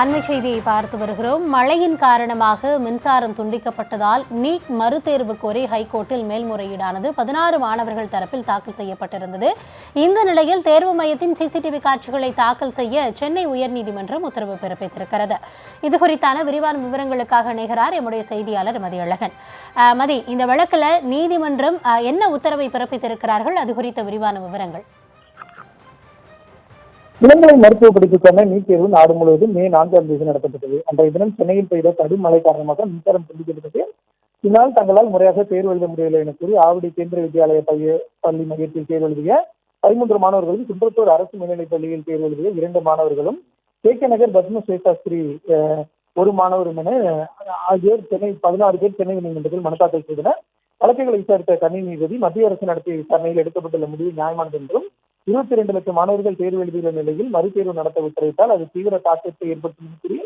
அண்மை செய்தியை பார்த்து வருகிறோம். மழையின் காரணமாக மின்சாரம் துண்டிக்கப்பட்டதால் நீட் மறுதேர்வு கோரி ஹைகோர்ட்டில் மேல்முறையீடானது 16 மாணவர்கள் தரப்பில் தாக்கல் செய்யப்பட்டிருந்தது. இந்த நிலையில் தேர்வு மையத்தின் சிசிடிவி காட்சிகளை தாக்கல் செய்ய சென்னை உயர்நீதிமன்றம் உத்தரவு பிறப்பித்திருக்கிறது. இதுகுறித்தான விரிவான விவரங்களுக்காக இணைகிறார் எம்முடைய செய்தியாளர் மதியழகன். மதி, இந்த வழக்கில் நீதிமன்றம் என்ன உத்தரவை பிறப்பித்திருக்கிறார்கள்? அது குறித்த விரிவான விவரங்கள். இளங்கலை மருத்துவ படிப்புக்கான நீட் தேர்வு நாடு முழுவதும் மே 4ஆம் தேதி நடத்தப்பட்டது. அன்றைய தினம் சென்னையில் பெய்த கடும் மழை காரணமாக மின்சாரம் துண்டிக்கப்பட்டது. இதனால் தங்களால் முறையாக தேர்வு எழுத முடியவில்லை என கூறி ஆவடி கேந்திர வித்யாலய பள்ளி மையத்தில் தேர்வு எழுதிய 13 மாணவர்களும், குன்றத்தூர் அரசு மேல்நிலைப் பள்ளியில் தேர்வு எழுதிய 2 மாணவர்களும், கே நகர் பத்மஸ்ரீ ஒரு மாணவரும் என ஆகியோர் 16 பேர் சென்னை நீதிமன்றத்தில் மனு தாக்கல் செய்தனர். வழக்குகளை விசாரித்த தனி நீதிபதி மத்திய அரசு நடத்திய விசாரணையில் எடுக்கப்பட்டுள்ள முடிவு நியாயமானது என்றும் 22 லட்சம் மாணவர்கள் தேர்வு எழுதியுள்ள நிலையில் மறுதேர்வு நடத்த உத்தரவிட்டால் அது தீவிர தாக்கத்தை ஏற்படுத்தும் கூறி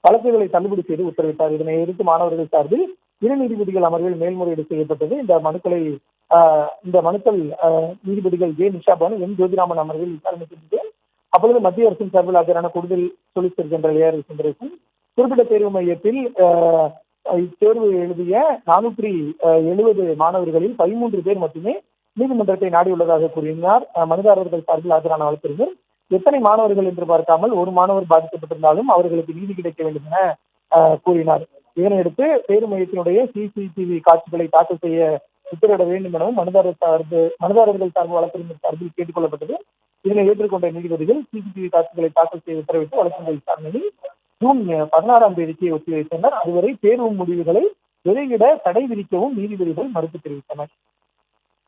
வழக்குகளை தள்ளுபடி செய்து உத்தரவிட்டார். இதனை எதிர்த்து மாணவர்கள் சார்பில் 2 நீதிபதிகள் அமர்வில் மேல்முறையீடு செய்யப்பட்டது. இந்த மனுக்கள் நீதிபதிகள் ஜே நிஷாபானு, எம் ஜோதிராமன் அமர்வில் விசாரணை செய்தது. அப்பொழுது மத்திய அரசின் சார்பில் ஆஜரான கூடுதல் சொலிசிட்டர் ஜெனரல் ஏஆர் சுந்தரேசன் குறிப்பிட்ட தேர்வு மையத்தில் தேர்வு எழுதிய 470 மாணவர்களில் 13 பேர் மட்டுமே நீதிமன்றத்தை நாடியுள்ளதாக கூறினார். மனுதாரர்கள் சார்பில் ஆஜரான வழக்கறிஞர் எத்தனை மாணவர்கள் என்று பார்க்காமல் ஒரு மாணவர் பாதிக்கப்பட்டிருந்தாலும் அவர்களுக்கு நீதி கிடைக்க வேண்டும் என கூறினார். இதனையடுத்து தேர்வு மையத்தினுடைய சிசிடிவி காட்சிகளை தாக்கல் செய்ய உத்தரவிட வேண்டும் எனவும் மனுதாரர்கள் சார்பு வழக்கறிஞர் சார்பில் கேட்டுக் கொள்ளப்பட்டது. இதனை ஏற்றுக்கொண்ட நீதிபதிகள் சிசிடிவி காட்சிகளை தாக்கல் செய்ய உத்தரவிட்டு வழக்குகள் விசாரணையை ஜூன் 16ஆம் தேதிக்கு ஒத்திவைத்தனர். அதுவரை தேர்வு முடிவுகளை வெளியிட தடை விதிக்கவும் நீதிபதிகள் மறுப்பு தெரிவித்தனர்.